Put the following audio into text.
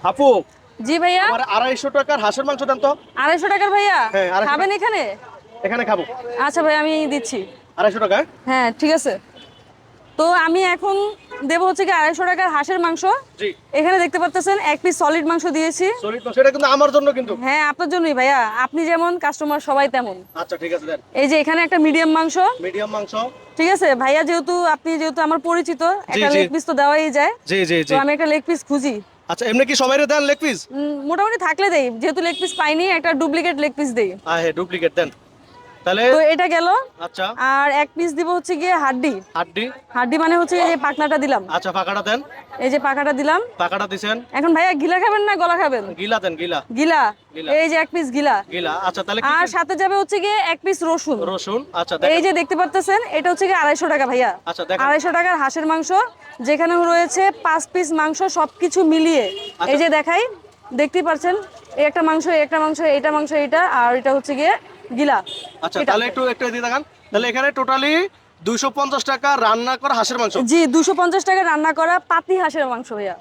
আপু, জি ভাইয়া। আমার 250 টাকার হাঁসের মাংস দেন তো। 250 টাকার ভাইয়া? হ্যাঁ, 250 খাবেন টাকা। এখানে? এখানে খাবো। আচ্ছা ভাই, আমি দিচ্ছি। 250 টাকা? হ্যাঁ ঠিক আছে। তো আমি এখন দেবো হচ্ছে কি 250 টাকার হাঁসের মাংস। জি। এখানে দেখতে পাচ্ছেন এক পিস সলিড মাংস দিয়েছি। সলিড মাংস, এটা কিন্তু আমার জন্য কিন্তু। হ্যাঁ আপনার জন্যই ভাইয়া, আপনি যেমন কাস্টমার সবাই তেমন। আচ্ছা ঠিক আছে দেন। এই যে এখানে একটা মিডিয়াম মাংস। মিডিয়াম মাংস। ঠিক আছে ভাইয়া, যেহেতু আপনি যেহেতু আমার পরিচিত, জি একটা জি লেগ পিস তো দেওয়াই যায়। জি জি তো জি। আমি একটা লেগ পিস খুঁজি। আচ্ছা, এমনি কি সবাইরে দেন লেগ পিস? মোটামুটি থাকলে দেই, যেহেতু লেগ পিস পাইনি একটা ডুপ্লিকেট লেগ পিস দেই। হ্যাঁ, ডুপ্লিকেট দেন তাহলে। তো এটা গেল। আচ্ছা। আর এক পিস দিব হচ্ছে গিয়ে হাড্ডি। হাড্ডি। হাড্ডি মানে হচ্ছে এই যে পাখনাটা দিলাম। আচ্ছা, পাকাটা দেন। এই যে পাখাটা দিলাম। পাকাটা দিছেন। এখন ভাইয়া গিলা খাবেন না গলা খাবেন? গিলা দেন, গিলা। গিলা। গিলা। এই যে এক পিস গিলা। গিলা, আচ্ছা তাহলে কি আর কি? সাথে যাবে হচ্ছে গিয়ে এক পিস রসুন। রসুন, আচ্ছা এই দেখেন। যে দেখতে পাচ্ছেন, এটা হচ্ছে গিয়ে 250 টাকা ভাইয়া। আচ্ছা দেখেন। 250 টাকার হাঁসের মাংস, যেখানে রয়েছে 5 পিস মাংস সবকিছু মিলিয়ে। আচ্ছা। এই যে দেখাই, দেখতেই পাচ্ছেন, এই একটা মাংস, এই একটা মাংস, এইটা মাংস, এইটা, আর এটা হচ্ছে গিয়ে গিলা। আচ্ছা এটা তাহলে একটু একটু দিয়ে দেখান। তাহলে এখানে টোটালি 250 টাকা রান্না করা হাঁসের মাংস। জি, 250 টাকা রান্না করা পাতি হাঁসের মাংস ভাইয়া।